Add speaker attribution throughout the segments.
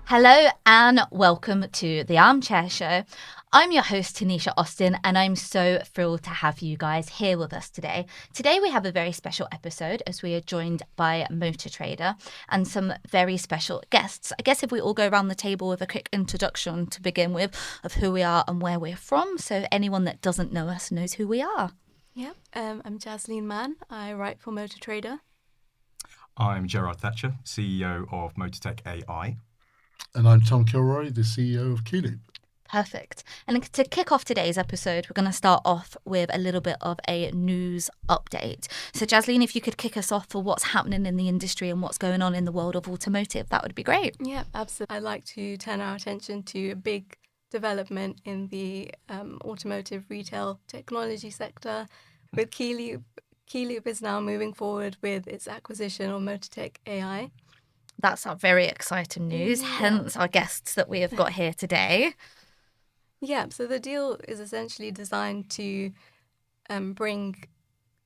Speaker 1: Hello and welcome to the Armchair Show. I'm your host, Tanisha Austin, and I'm so thrilled to have you guys here with us today. Today we have a very special episode as we are joined by MotorTrader and some very special guests. I guess if we all go around the table with a quick introduction to begin with of who we are and where we're from, so anyone that doesn't know us knows who we are.
Speaker 2: Yeah, I'm Jasleen Mann. I write for Motortrader.
Speaker 3: I'm Gerard Thatcher, CEO of Motortech.ai.
Speaker 4: And I'm Tom Kilroy, the CEO of Keyloop.
Speaker 1: Perfect. And to kick off today's episode, we're going to start off with a little bit of a news update. So, Jasleen, if you could kick us off for what's happening in the industry and what's going on in the world of automotive, that would be great.
Speaker 2: Yeah, absolutely. I'd like to turn our attention to a big development in the automotive retail technology sector with Keyloop. Keyloop is now moving forward with its acquisition of Motortech.ai.
Speaker 1: That's our very exciting news, hence our guests that we have got here today.
Speaker 2: Yeah, so the deal is essentially designed to bring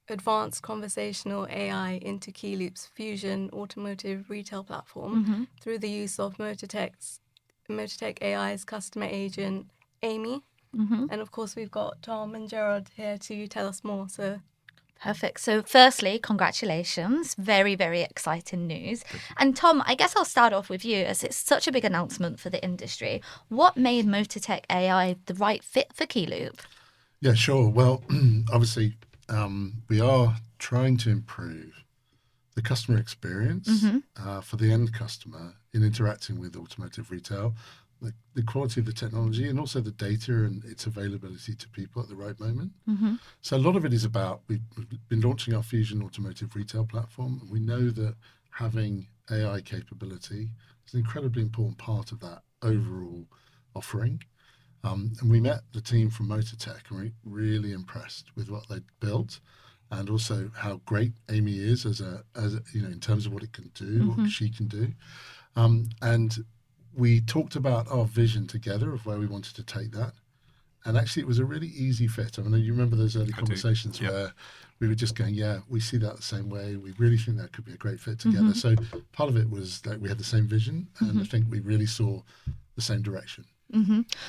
Speaker 2: advanced conversational AI into Keyloop's Fusion automotive retail platform through the use of Motortech.ai's customer agent, Amy. And of course, we've got Tom and Gerard here to tell us more. So.
Speaker 1: Perfect. So firstly, congratulations. Very, very exciting news. And Tom, I guess I'll start off with you as it's such a big announcement for the industry. What made Motortech.ai the right fit for Keyloop?
Speaker 4: Yeah, sure. Well, obviously, we are trying to improve the customer experience for the end customer in interacting with automotive retail, the quality of the technology and also the data and its availability to people at the right moment. So a lot of it is about, we've been launching our Fusion automotive retail platform, and we know that having AI capability is an incredibly important part of that overall offering. And we met the team from Motortech and we're really impressed with what they'd built and also how great Amy is as a in terms of what it can do, what she can do. And we talked about our vision together of where we wanted to take that. And actually, it was a really easy fit. I mean, you remember those early conversations where we were just going, yeah, we see that the same way. We really think that could be a great fit together. So part of it was that we had the same vision, and I think we really saw the same direction.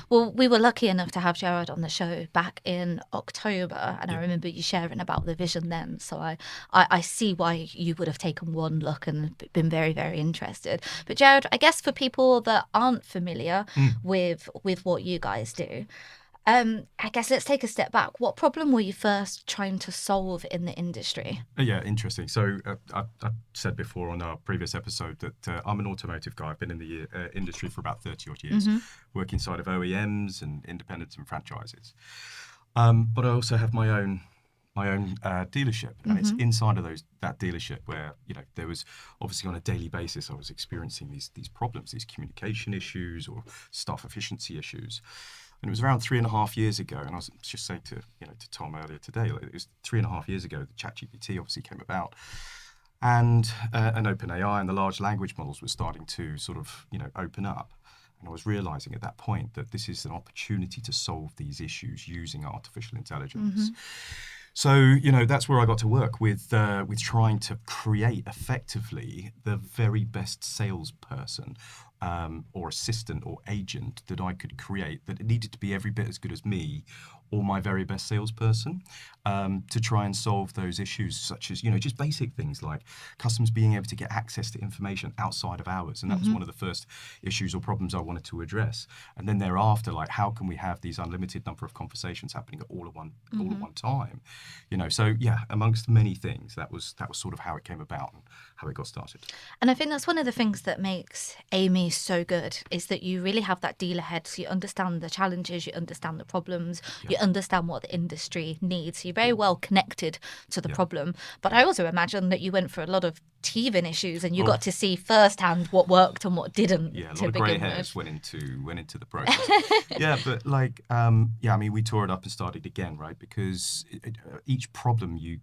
Speaker 1: Well, we were lucky enough to have Gerard on the show back in October, and I remember you sharing about the vision then. So I see why you would have taken one look and been very, very interested. But Gerard, I guess for people that aren't familiar with what you guys do, I guess let's take a step back. What problem were you first trying to solve in the industry?
Speaker 3: Yeah, interesting. So I said before on our previous episode that I'm an automotive guy. I've been in the industry for about 30 odd years, working inside of OEMs and independents and franchises. But I also have my own dealership, and it's inside of that dealership where there was obviously on a daily basis I was experiencing these problems, these communication issues or staff efficiency issues. And it was around 3.5 years ago, and I was just saying to Tom earlier today, it was 3.5 years ago that ChatGPT obviously came about, and OpenAI and the large language models were starting to sort of open up, and I was realizing at that point that this is an opportunity to solve these issues using artificial intelligence. So, that's where I got to work with trying to create effectively the very best salesperson or assistant or agent that I could create, that it needed to be every bit as good as me or my very best salesperson, to try and solve those issues such as, just basic things like customers being able to get access to information outside of hours. And that was one of the first issues or problems I wanted to address. And then thereafter, like, how can we have these unlimited number of conversations happening at all at one time? So yeah, amongst many things, that was sort of how it came about and how it got started.
Speaker 1: And I think that's one of the things that makes Amy so good, is that you really have that dealer head. So you understand the challenges, you understand the problems, you understand what the industry needs. So you're very well connected to the problem. But I also imagine that you went for a lot of teething issues and you got to see firsthand what worked and what didn't.
Speaker 3: Yeah, a lot of grey hairs went into the process. Yeah, but we tore it up and started again, right? Because each problem you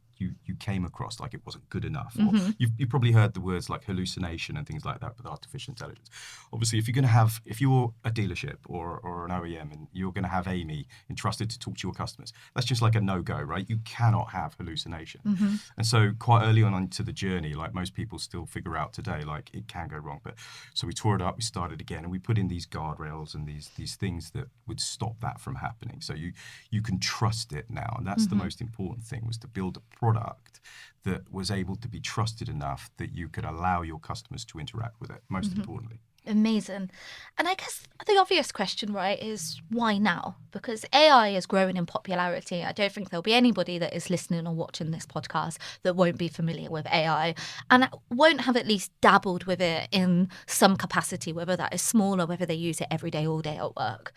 Speaker 3: came across, like, it wasn't good enough. Or you've probably heard the words like hallucination and things like that with artificial intelligence. Obviously, if you're a dealership or an OEM and you're going to have Amy entrusted to talk to your customers, that's just like a no-go, right? You cannot have hallucination. And so quite early on into the journey, like most most people still figure out today, like it can go wrong. But so we tore it up, we started again, and we put in these guardrails and these things that would stop that from happening. So you can trust it now, and that's the most important thing, was to build a product that was able to be trusted enough that you could allow your customers to interact with it, most importantly.
Speaker 1: Amazing. And I guess the obvious question, right, is why now? Because AI is growing in popularity. I don't think there'll be anybody that is listening or watching this podcast that won't be familiar with AI and won't have at least dabbled with it in some capacity, whether that is small or whether they use it every day, all day at work.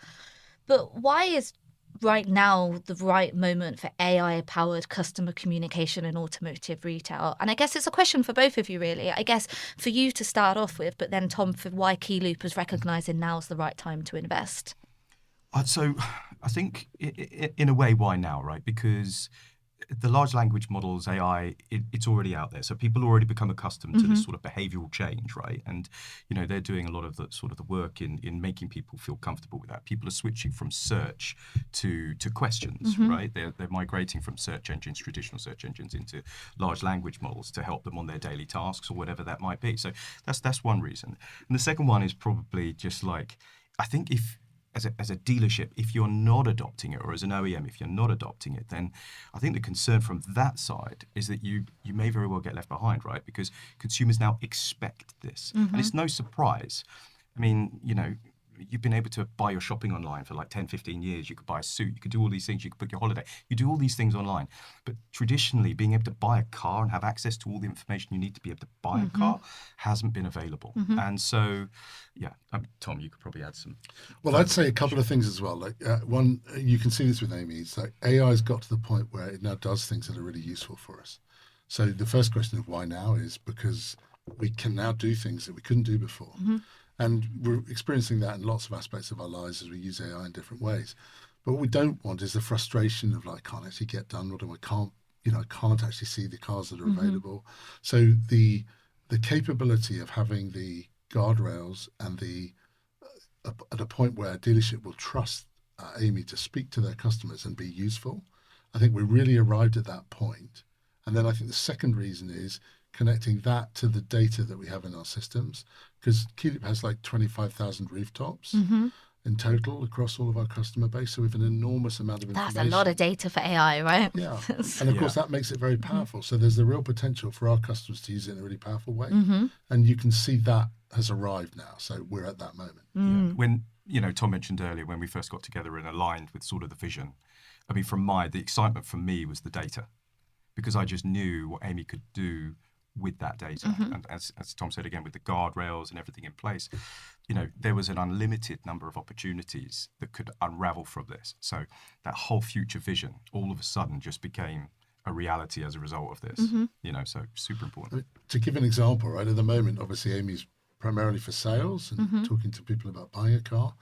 Speaker 1: But why is right now the right moment for AI-powered customer communication in automotive retail? And I guess it's a question for both of you, really. I guess for you to start off with, but then Tom, for why Keyloop is recognising now's the right time to invest.
Speaker 3: So I think in a way, why now, right? Because the large language models, AI, it's already out there. So people already become accustomed to this sort of behavioral change, right? And, they're doing a lot of the sort of the work in making people feel comfortable with that. People are switching from search to questions, right? They're migrating from search engines, traditional search engines, into large language models to help them on their daily tasks or whatever that might be. So that's one reason. And the second one is probably just like, I think as a dealership, if you're not adopting it, or as an OEM, if you're not adopting it, then I think the concern from that side is that you may very well get left behind, right? Because consumers now expect this. And it's no surprise. I mean, you've been able to buy your shopping online for like 10, 15 years. You could buy a suit. You could do all these things. You could book your holiday. You do all these things online. But traditionally, being able to buy a car and have access to all the information you need to be able to buy a car hasn't been available. And so, Tom, you could probably add some.
Speaker 4: Well, I'd say a couple of things as well. Like one, you can see this with Amy. It's like AI has got to the point where it now does things that are really useful for us. So the first question of why now is because we can now do things that we couldn't do before. And we're experiencing that in lots of aspects of our lives as we use AI in different ways. But what we don't want is the frustration of like, can't actually get done, or I can't actually see the cars that are available. So the capability of having the guardrails and at a point where a dealership will trust Amy to speak to their customers and be useful, I think we really arrived at that point. And then I think the second reason is connecting that to the data that we have in our systems, because Keyloop has like 25,000 rooftops in total across all of our customer base. So we have an enormous amount of information.
Speaker 1: That's a lot of data for AI, right?
Speaker 4: Yeah. And of course, that makes it very powerful. So there's the real potential for our customers to use it in a really powerful way. And you can see that has arrived now. So we're at that moment.
Speaker 3: Yeah. When, Tom mentioned earlier, when we first got together and aligned with sort of the vision, I mean, the excitement for me was the data, because I just knew what Amy could do with that data. And as Tom said again, with the guardrails and everything in place, there was an unlimited number of opportunities that could unravel from this. So that whole future vision all of a sudden just became a reality as a result of this, so super important.
Speaker 4: To give an example, right, at the moment, obviously Amy's primarily for sales and talking to people about buying a car.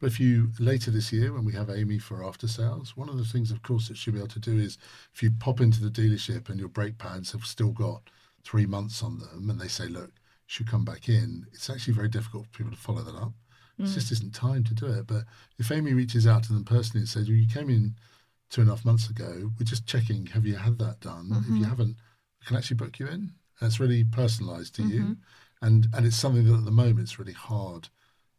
Speaker 4: But if you, later this year, when we have Amy for after sales, one of the things, of course, that she'll be able to do is if you pop into the dealership and your brake pads have still got 3 months on them and they say, look, you should come back in, it's actually very difficult for people to follow that up. It just isn't time to do it. But if Amy reaches out to them personally and says, well, you came in 2.5 months ago, we're just checking, have you had that done? If you haven't, we can actually book you in. And it's really personalised to you. And it's something that at the moment it's really hard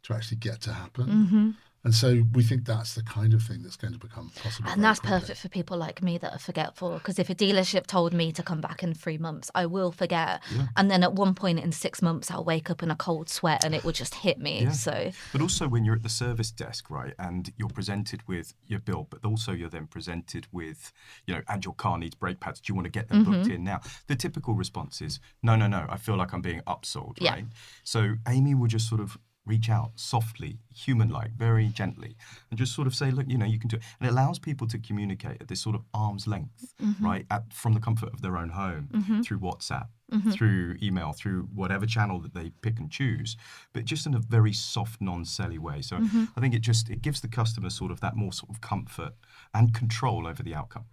Speaker 4: to actually get to happen. And so we think that's the kind of thing that's going to become possible.
Speaker 1: And that's perfect for people like me that are forgetful, because if a dealership told me to come back in 3 months, I will forget. And then at one point in 6 months, I'll wake up in a cold sweat and it will just hit me. So,
Speaker 3: but also when you're at the service desk, right, and you're presented with your bill, but also you're then presented with, and your car needs brake pads. Do you want to get them booked in now? The typical response is, no, I feel like I'm being upsold, right? So Amy will just sort of reach out softly, human-like, very gently, and just sort of say, look, you can do it. And it allows people to communicate at this sort of arm's length, right, from the comfort of their own home, through WhatsApp, through email, through whatever channel that they pick and choose, but just in a very soft, non-selly way. So I think it gives the customer sort of that more sort of comfort and control over the outcome.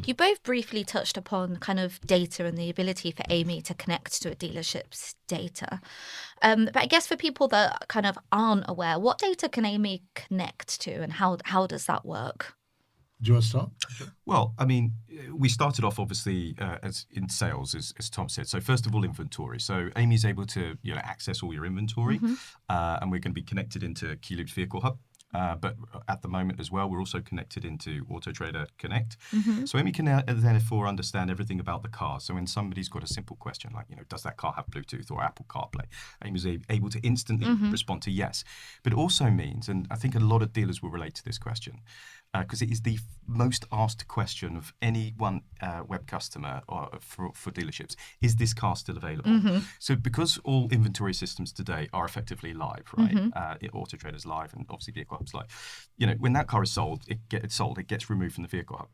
Speaker 1: You both briefly touched upon kind of data and the ability for Amy to connect to a dealership's data. But I guess for people that kind of aren't aware, what data can Amy connect to and how does that work?
Speaker 4: Do you want to start?
Speaker 3: Well, I mean, we started off obviously as in sales, as Tom said. So first of all, inventory. So Amy's able to access all your inventory, and we're going to be connected into Keyloop's Vehicle Hub. But at the moment as well, we're also connected into AutoTrader Connect. So Amy can therefore understand everything about the car. So when somebody's got a simple question like, does that car have Bluetooth or Apple CarPlay? Amy's able to instantly respond to yes. But it also means, and I think a lot of dealers will relate to this question, because it is the most asked question of any one web customer or for dealerships, is this car still available? So because all inventory systems today are effectively live, right? AutoTrader's live and obviously Vehicle Hub's live. When that car is sold, it gets removed from the Vehicle Hub.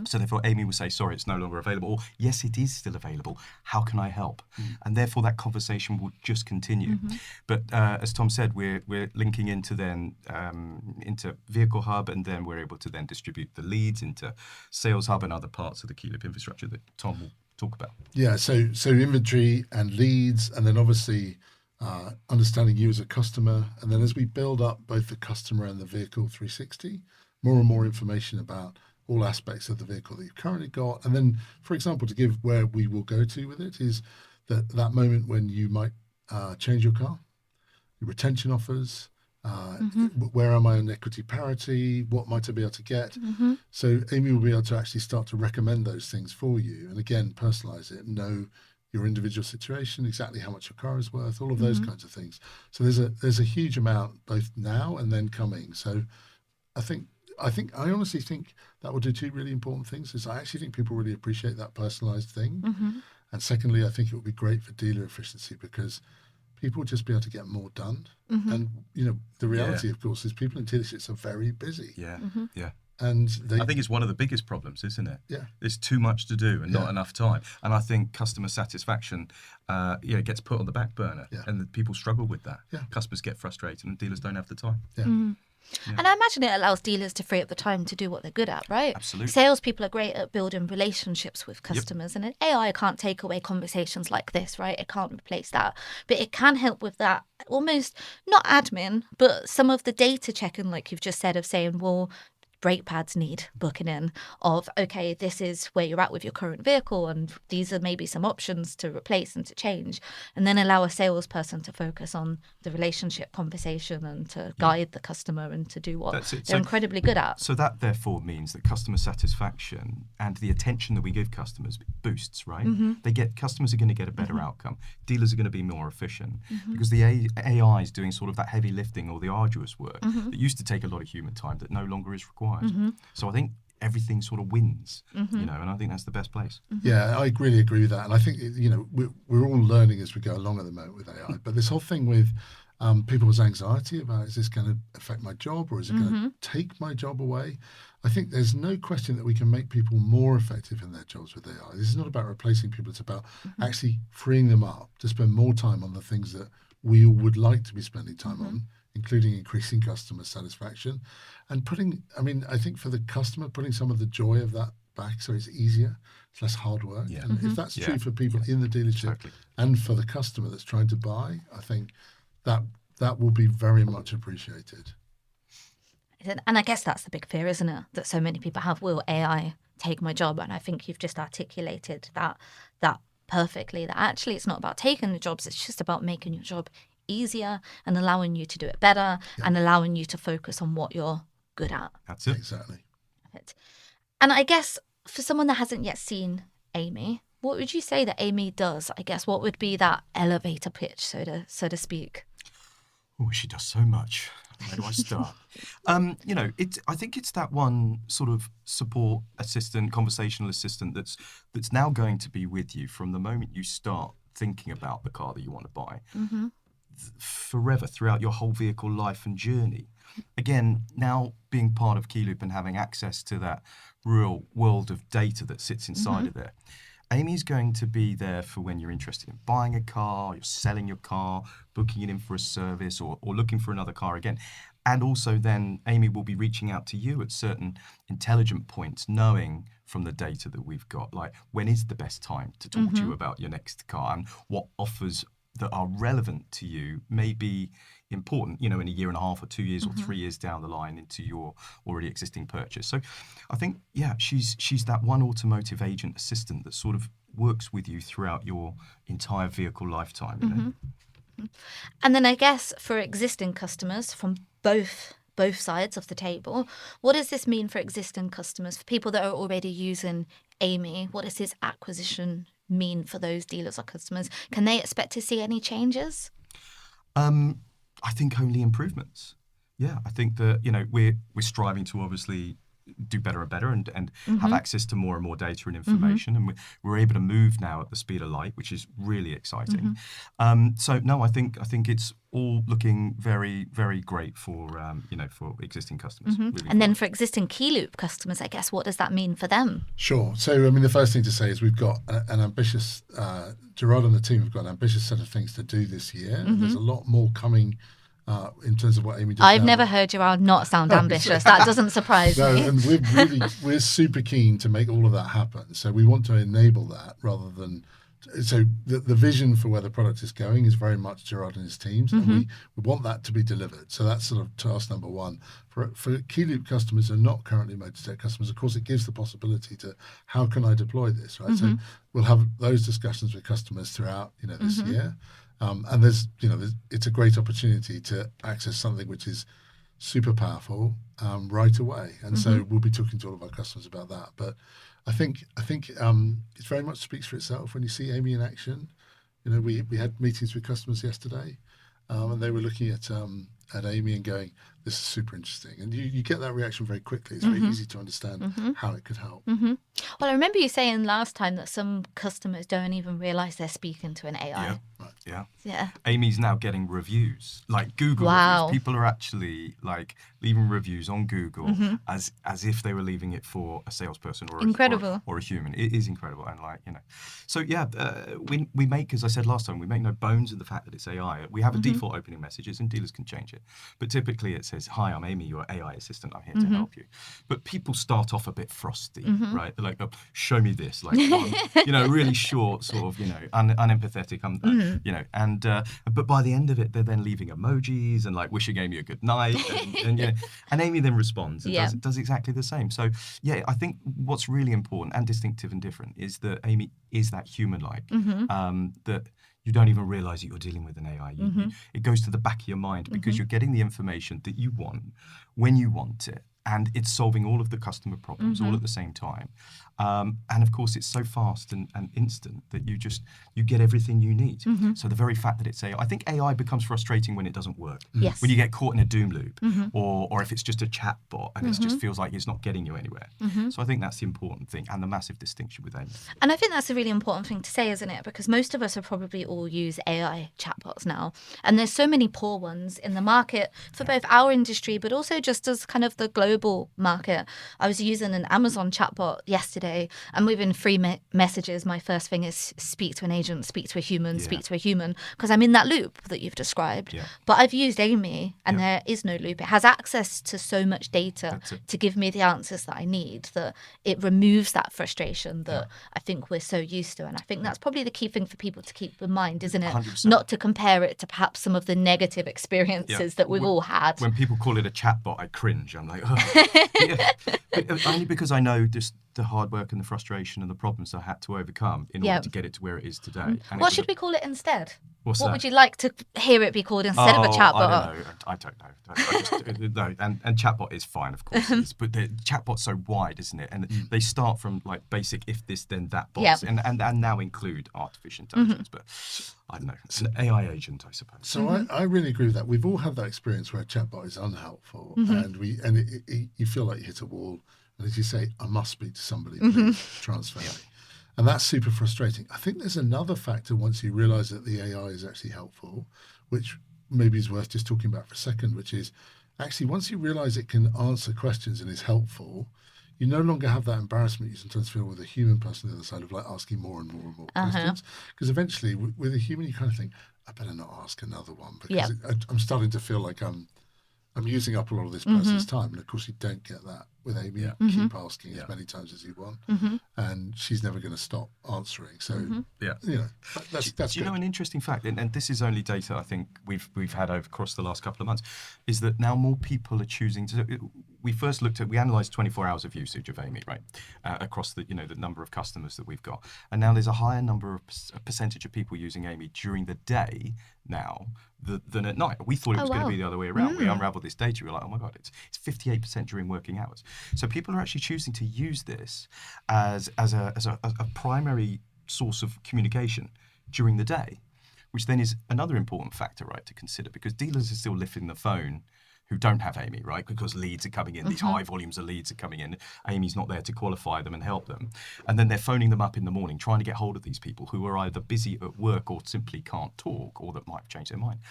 Speaker 3: So therefore, Amy will say, sorry, it's no longer available. Or, yes, it is still available. How can I help? And therefore, that conversation will just continue. But as Tom said, we're linking into into Vehicle Hub, and then we're able to then distribute the leads into Sales Hub and other parts of the Keyloop infrastructure that Tom will talk about.
Speaker 4: Yeah, so inventory and leads, and then obviously understanding you as a customer. And then as we build up both the customer and the vehicle 360, more and more information about all aspects of the vehicle that you've currently got. And then, for example, to give where we will go to with it is that moment when you might change your car, your retention offers, where am I on equity parity, what might I be able to get? So Amy will be able to actually start to recommend those things for you. And again, personalize it, know your individual situation, exactly how much your car is worth, all of those kinds of things. So there's a huge amount both now and then coming. So I honestly think that will do two really important things. Is I actually think people really appreciate that personalized thing. And secondly, I think it will be great for dealer efficiency because people will just be able to get more done. And, the reality, of course, is people in dealerships are very busy.
Speaker 3: Yeah.
Speaker 4: And
Speaker 3: I think it's one of the biggest problems, isn't it?
Speaker 4: Yeah.
Speaker 3: There's too much to do and not enough time. And I think customer satisfaction gets put on the back burner. And people struggle with that. Customers get frustrated and dealers don't have the time.
Speaker 1: And I imagine it allows dealers to free up the time to do what they're good at, right?
Speaker 3: Absolutely.
Speaker 1: Salespeople are great at building relationships with customers, and an AI can't take away conversations like this, right? It can't replace that. But it can help with that almost, not admin, but some of the data checking, like you've just said, of saying, well, brake pads need booking in, of, okay, this is where you're at with your current vehicle and these are maybe some options to replace and to change, and then allow a salesperson to focus on the relationship conversation and to guide the customer and to do what they're incredibly good at.
Speaker 3: So that therefore means that customer satisfaction and the attention that we give customers boosts, right? Customers are going to get a better outcome. Dealers are going to be more efficient because the AI is doing sort of that heavy lifting or the arduous work that used to take a lot of human time that no longer is required. So I think everything sort of wins, and I think that's the best place.
Speaker 4: Yeah, I really agree with that. And I think, we're all learning as we go along at the moment with AI. But this whole thing with people's anxiety about, is this going to affect my job or is it going to take my job away? I think there's no question that we can make people more effective in their jobs with AI. This is not about replacing people. It's about actually freeing them up to spend more time on the things that we all would like to be spending time on, including increasing customer satisfaction and I think for the customer, putting some of the joy of that back so it's easier, it's less hard work. And if that's true for people in the dealership and for the customer that's trying to buy, I think that will be very much appreciated.
Speaker 1: And I guess that's the big fear, isn't it? That so many people have, will AI take my job? And I think you've just articulated that perfectly, that actually it's not about taking the jobs, it's just about making your job easier and allowing you to do it better and allowing you to focus on what you're good at.
Speaker 3: That's it.
Speaker 4: Exactly.
Speaker 1: And I guess for someone that hasn't yet seen Amy, what would you say that Amy does? I guess what would be that elevator pitch, so to speak?
Speaker 3: Oh, she does so much. Where do I start? I think it's that one sort of support assistant, conversational assistant that's now going to be with you from the moment you start thinking about the car that you want to buy. Forever, throughout your whole vehicle life and journey. Again, now being part of Keyloop and having access to that real world of data that sits inside of there, Amy's going to be there for when you're interested in buying a car, you're selling your car, booking it in for a service, or looking for another car again. And also then Amy will be reaching out to you at certain intelligent points, knowing from the data that we've got, like when is the best time to talk to you about your next car and what offers that are relevant to you may be important, in a year and a half or 2 years or 3 years down the line into your already existing purchase. So I think, she's that one automotive agent assistant that sort of works with you throughout your entire vehicle lifetime.
Speaker 1: And then I guess for existing customers from both sides of the table, what does this mean for existing customers, for people that are already using Amy? What does this acquisition mean for those dealers or customers? Can they expect to see any changes?
Speaker 3: I think only improvements. Yeah, I think that we're striving to obviously do better and better and have access to more and more data and information, and we're able to move now at the speed of light, which is really exciting. So no, I think it's all looking very, very great for for existing customers.
Speaker 1: And then for existing Keyloop customers, I guess, what does that mean for them?
Speaker 4: Sure. So, I mean, the first thing to say is we've got an ambitious, Gerard and the team have got an ambitious set of things to do this year. And there's a lot more coming in terms of what Amy does.
Speaker 1: I've never heard Gerard not sound ambitious. That doesn't surprise me.
Speaker 4: And we're super keen to make all of that happen. So we want to enable that rather than. So the vision for where the product is going is very much Gerard and his teams, and we want that to be delivered. So that's sort of task number one. For Keyloop customers who are not currently Motortech customers, of course, it gives the possibility to how can I deploy this, right? So we'll have those discussions with customers throughout this year, and it's a great opportunity to access something which is super powerful right away, and so we'll be talking to all of our customers about that, but. I think it very much speaks for itself when you see Amy in action. We had meetings with customers yesterday, and they were looking at Amy and going, "This is super interesting." And you get that reaction very quickly. It's very easy to understand how it could help.
Speaker 1: Well, I remember you saying last time that some customers don't even realise they're speaking to an AI.
Speaker 3: Yeah. Right. Yeah.
Speaker 1: Yeah.
Speaker 3: Amy's now getting reviews, like Google reviews. People are actually like leaving reviews on Google as if they were leaving it for a salesperson or a human. It is incredible, and So we make, as I said last time, we make no bones of the fact that it's AI. We have a default opening messages, and dealers can change it. But typically it says, "Hi, I'm Amy, your AI assistant. I'm here to help you." But people start off a bit frosty, right? They're like, "Oh, show me this," like one, really short, sort of, unempathetic. But by the end of it, they're then leaving emojis and like wishing Amy a good night, and Amy then responds and does exactly the same. So I think what's really important and distinctive and different is that Amy is that human-like, that you don't even realize that you're dealing with an AI. It goes to the back of your mind because you're getting the information that you want when you want it. And it's solving all of the customer problems all at the same time. And of course, it's so fast and instant that you get everything you need. So the very fact that it's AI, I think AI becomes frustrating when it doesn't work.
Speaker 1: Yes.
Speaker 3: When you get caught in a doom loop, or if it's just a chat bot and it just feels like it's not getting you anywhere. So I think that's the important thing and the massive distinction with Amy.
Speaker 1: And I think that's a really important thing to say, isn't it? Because most of us are probably all use AI chatbots now. And there's so many poor ones in the market for both our industry, but also just as kind of the global market. I was using an Amazon chatbot yesterday, and within 3 messages, my first thing is speak to an agent, speak to a human, speak to a human, because I'm in that loop that you've described. But I've used Amy, and there is no loop. It has access to so much data to give me the answers that I need, that it removes that frustration that I think we're so used to. And I think that's probably the key thing for people to keep in mind, isn't it?
Speaker 3: 100%.
Speaker 1: Not to compare it to perhaps some of the negative experiences that we've all had.
Speaker 3: When people call it a chatbot, I cringe. I'm like, oh. But only because I know just the hard work and the frustration and the problems I had to overcome in order to get it to where it is today. And
Speaker 1: what should we call it instead?
Speaker 3: What
Speaker 1: would you like to hear it be called instead of a chatbot?
Speaker 3: I don't know. And chatbot is fine, of course. But the chatbot's so wide, isn't it? And they start from like basic if this then that bots, and now include artificial intelligence. But I don't know. It's an AI agent, I suppose.
Speaker 4: So I really agree with that. We've all had that experience where a chatbot is unhelpful, and you feel like you hit a wall. And as you say, I must speak to somebody, please transfer me. And that's super frustrating. I think there's another factor once you realize that the AI is actually helpful, which maybe is worth just talking about for a second, which is actually once you realize it can answer questions and is helpful, you no longer have that embarrassment you sometimes feel with a human person on the other side of like asking more and more and more questions. Because eventually with a human, you kind of think, I better not ask another one because I'm starting to feel like I'm I'm using up a lot of this person's time. And of course, you don't get that with Amy. Keep asking as many times as you want. And she's never going to stop answering. So, that's
Speaker 3: Do you know an interesting fact? And this is only data I think we've had over across the last couple of months, is that now more people are choosing to. We analysed 24 hours of usage of Amy, right, across the the number of customers that we've got, and now there's a higher number of percentage of people using Amy during the day now than at night. We thought it was going to be the other way around. We unraveled this data. We were like, oh my god, it's 58% during working hours. So people are actually choosing to use this as a primary source of communication during the day, which then is another important factor, right, to consider, because dealers are still lifting the phone who don't have Amy, right? Because leads are coming in, these high volumes of leads are coming in. Amy's not there to qualify them and help them. And then they're phoning them up in the morning, trying to get hold of these people who are either busy at work or simply can't talk, or that might have changed their mind.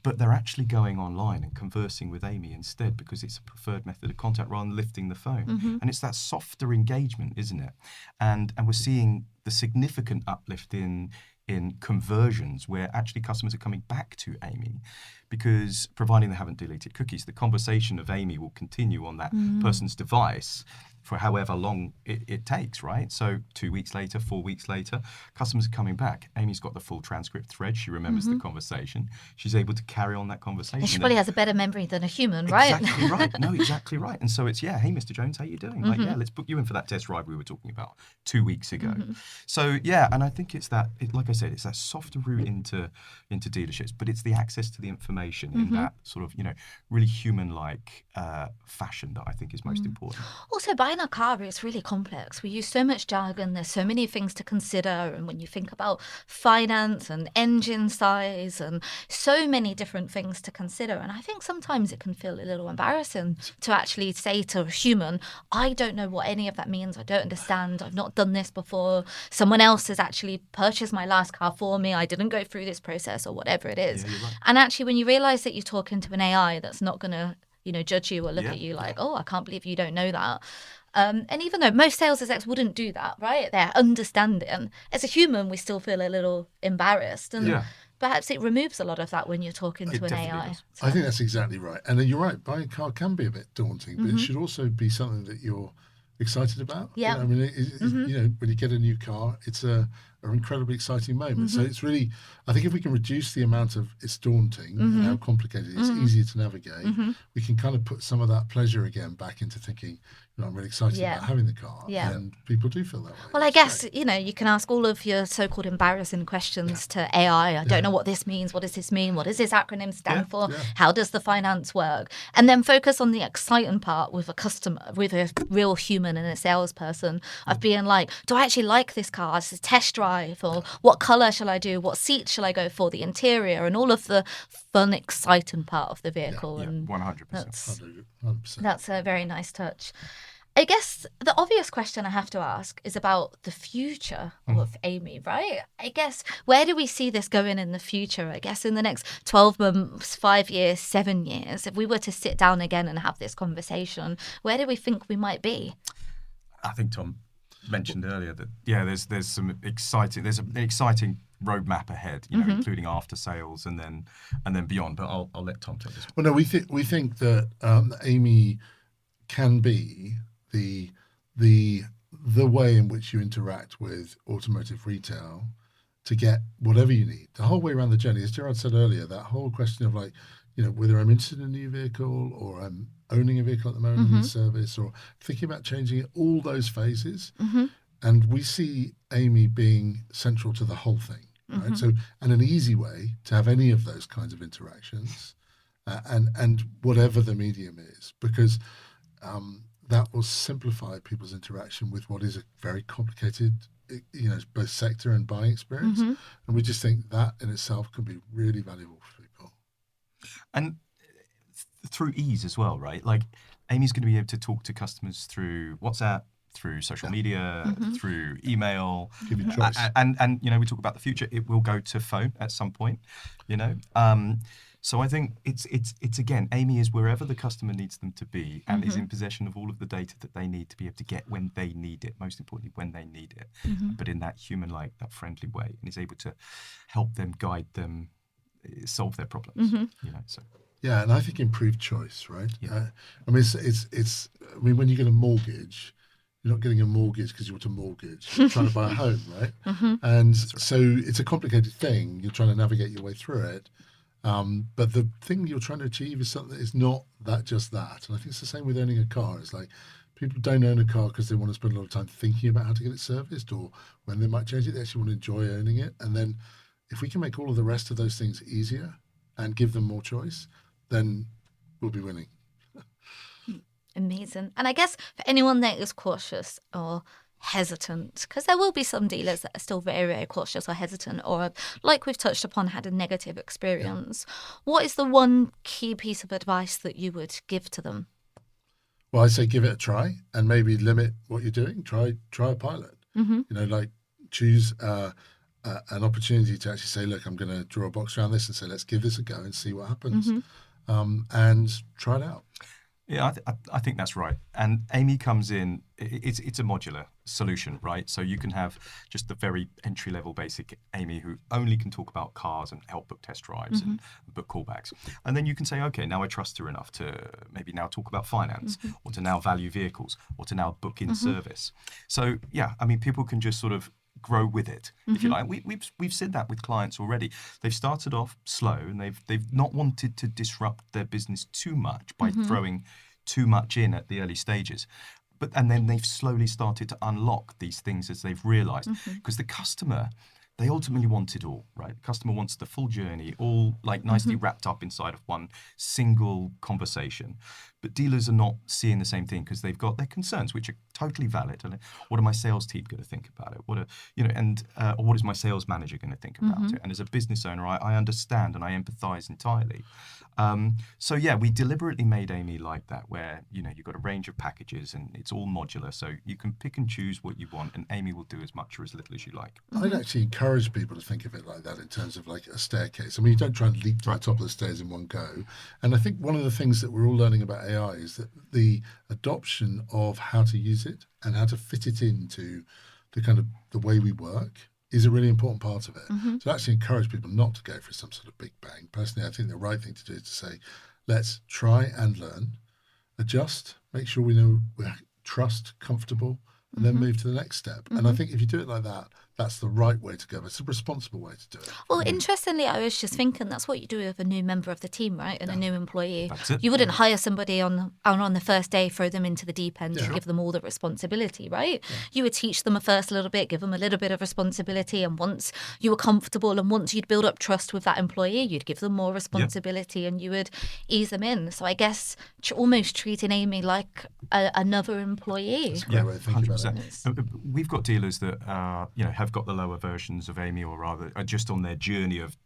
Speaker 3: But they're actually going online and conversing with Amy instead, because it's a preferred method of contact rather than lifting the phone. And it's that softer engagement, isn't it? And we're seeing the significant uplift in conversions where actually customers are coming back to Amy, because providing they haven't deleted cookies, the conversation of Amy will continue on that person's device for however long it takes, right? So 2 weeks later, 4 weeks later, customers are coming back. Amy's got the full transcript thread. She remembers the conversation. She's able to carry on that conversation.
Speaker 1: And she probably has a better memory than a human, right?
Speaker 3: Exactly right. No, exactly right. And so it's, hey, Mr. Jones, how you doing? Like, let's book you in for that test drive we were talking about 2 weeks ago. So, and I think it's that, like I said, it's that softer route into dealerships, but it's the access to the information in that sort of, really human-like fashion that I think is most important.
Speaker 1: Also, buying a car is really complex. We use so much jargon. There's so many things to consider. And when you think about finance and engine size and so many different things to consider. And I think sometimes it can feel a little embarrassing to actually say to a human, I don't know what any of that means. I don't understand. I've not done this before. Someone else has actually purchased my last car for me. I didn't go through this process, or whatever it is.
Speaker 3: Yeah, you're right.
Speaker 1: And actually, when you realize that you're talking to an AI that's not going to judge you or look at you like, oh, I can't believe you don't know that. And even though most sales execs wouldn't do that, right? They're understanding. As a human, we still feel a little embarrassed. And perhaps it removes a lot of that when you're talking to an AI.
Speaker 4: I think that's exactly right. And then you're right, buying a car can be a bit daunting, but it should also be something that you're excited about.
Speaker 1: Yeah.
Speaker 4: I mean, when you get a new car, it's an incredibly exciting moment. So it's really, I think if we can reduce the amount of it's daunting and how complicated it is, easier to navigate, we can kind of put some of that pleasure again back into thinking, I'm really excited about having the car.
Speaker 1: Yeah.
Speaker 4: And people do feel that way.
Speaker 1: Well, I guess, you can ask all of your so-called embarrassing questions to AI. I don't know what this means. What does this mean? What does this acronym stand for?
Speaker 4: Yeah.
Speaker 1: How does the finance work? And then focus on the exciting part with a customer, with a real human and a salesperson of being like, do I actually like this car? Is it a test drive? Or what color shall I do? What seat shall I go for? The interior and all of the fun, exciting part of the vehicle.
Speaker 3: Yeah,
Speaker 1: and
Speaker 3: 100%.
Speaker 4: 100%.
Speaker 1: That's a very nice touch. I guess the obvious question I have to ask is about the future of Amy, right? I guess, where do we see this going in the future? I guess in the next 12 months, 5 years, 7 years, if we were to sit down again and have this conversation, where do we think we might be?
Speaker 3: I think Tom mentioned earlier that, there's an exciting roadmap ahead, including after sales and then beyond. But I'll let Tom take this one.
Speaker 4: Well, no, we think that Amy can be the way in which you interact with automotive retail to get whatever you need the whole way around the journey. As Gerard said earlier, that whole question of like, whether I'm interested in a new vehicle or I'm owning a vehicle at the moment in service or thinking about changing it, all those phases. And we see Amy being central to the whole thing, right? So, and an easy way to have any of those kinds of interactions and whatever the medium is, because that will simplify people's interaction with what is a very complicated, both sector and buying experience. And we just think that in itself can be really valuable for people.
Speaker 3: And through ease as well, right? Like, Amy's going to be able to talk to customers through WhatsApp, through social media, through email.
Speaker 4: Give you choice.
Speaker 3: And we talk about the future. It will go to phone at some point, So I think it's again, Amy is wherever the customer needs them to be and is in possession of all of the data that they need to be able to get when they need it, most importantly, when they need it, but in that human-like, that friendly way, and is able to help them, guide them, solve their problems. So.
Speaker 4: Yeah, and I think improved choice, right?
Speaker 3: Yeah.
Speaker 4: I mean, it's. I mean, when you get a mortgage, you're not getting a mortgage because you want a mortgage. You're trying to buy a home, right? And so it's a complicated thing. You're trying to navigate your way through it. But the thing you're trying to achieve is something that is not just that. And I think it's the same with owning a car. It's like people don't own a car because they want to spend a lot of time thinking about how to get it serviced or when they might change it. They actually want to enjoy owning it. And then if we can make all of the rest of those things easier and give them more choice, then we'll be winning.
Speaker 1: Amazing. And I guess for anyone that is cautious or hesitant, because there will be some dealers that are still very, very cautious or hesitant, or like we've touched upon, had a negative experience. What is the one key piece of advice that you would give to them?
Speaker 4: Well, I say give it a try and maybe limit what you're doing. Try a pilot. You know, like choose an opportunity to actually say, look, I'm going to draw a box around this and say, let's give this a go and see what happens, and try it out.
Speaker 3: Yeah, I think that's right. And Amy comes in, it's a modular solution, right? So you can have just the very entry-level basic Amy who only can talk about cars and help book test drives and book callbacks. And then you can say, okay, now I trust her enough to maybe now talk about finance or to now value vehicles or to now book in service. So, yeah, I mean, people can just sort of grow with it, if you like. We've said that with clients already. They've started off slow and they've not wanted to disrupt their business too much by throwing too much in at the early stages. And then they've slowly started to unlock these things as they've realized. Because the customer, they ultimately want it all, right? The customer wants the full journey, all like nicely wrapped up inside of one single conversation. But dealers are not seeing the same thing because they've got their concerns, which are totally valid. And what are my sales team going to think about it? Or what is my sales manager going to think about it? And as a business owner, I understand and I empathize entirely. So yeah, we deliberately made Amy like that, where you've got a range of packages and it's all modular, so you can pick and choose what you want, and Amy will do as much or as little as you like.
Speaker 4: I'd actually encourage people to think of it like that in terms of like a staircase. I mean, you don't try and leap to the top of the stairs in one go. And I think one of the things that we're all learning about AI is that the adoption of how to use it and how to fit it into the kind of the way we work is a really important part of it. So I actually encourage people not to go for some sort of big bang. Personally, I think the right thing to do is to say, let's try and learn, adjust, make sure we know we're trust, comfortable, and then move to the next step. And I think if you do it like that, that's the right way to go. It's a responsible way to do it.
Speaker 1: Well, interestingly, I was just thinking that's what you do with a new member of the team, right? And a new employee.
Speaker 3: That's it.
Speaker 1: You wouldn't hire somebody on the first day, throw them into the deep end, and give them all the responsibility, right? You would teach them first a little bit, give them a little bit of responsibility, and once you were comfortable and once you'd build up trust with that employee, you'd give them more responsibility and you would ease them in. So I guess almost treating Amy like another employee.
Speaker 4: That's a great way to think about it.
Speaker 3: 100%. We've got dealers that have got the lower versions of Amy, or rather are just on their journey of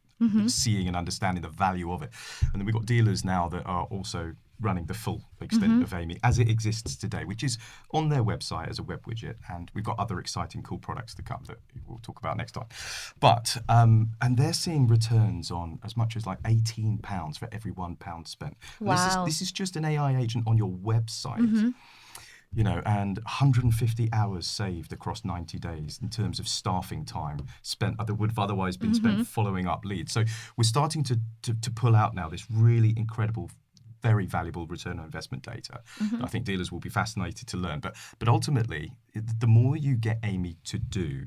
Speaker 3: seeing and understanding the value of it. And then we've got dealers now that are also running the full extent of Amy as it exists today, which is on their website as a web widget. And we've got other exciting, cool products to come that we'll talk about next time. But, and they're seeing returns on as much as like £18 for every £1 spent.
Speaker 1: Wow.
Speaker 3: This is just an AI agent on your website. And 150 hours saved across 90 days in terms of staffing time spent that would have otherwise been spent following up leads. So we're starting to pull out now this really incredible, very valuable return on investment data. I think dealers will be fascinated to learn. But ultimately, the more you get Amy to do,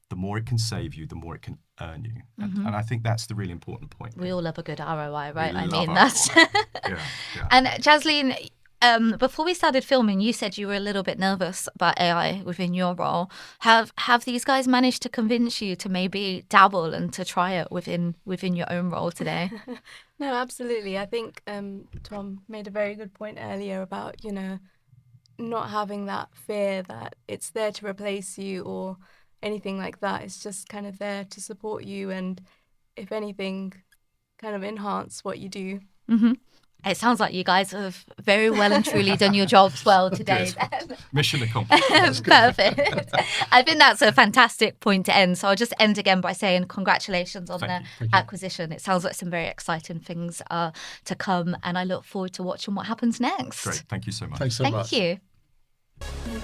Speaker 3: the more it can save you, the more it can earn you. And I think that's the really important point.
Speaker 1: We all love a good ROI, right?
Speaker 3: We
Speaker 1: I
Speaker 3: love
Speaker 1: mean, that's...
Speaker 3: ROI. Yeah.
Speaker 1: And Jasleen, before we started filming, you said you were a little bit nervous about AI within your role. Have these guys managed to convince you to maybe dabble and to try it within your own role today?
Speaker 2: No, absolutely. I think Tom made a very good point earlier about, not having that fear that it's there to replace you or anything like that. It's just kind of there to support you and, if anything, kind of enhance what you do.
Speaker 1: It sounds like you guys have very well and truly done your jobs well today.
Speaker 3: Mission accomplished.
Speaker 1: Perfect. I think that's a fantastic point to end. So I'll just end again by saying congratulations on
Speaker 3: Thank
Speaker 1: the acquisition. It sounds like some very exciting things are to come, and I look forward to watching what happens next.
Speaker 3: Great. Thank you so much.
Speaker 4: Thanks so much.
Speaker 1: Thank you.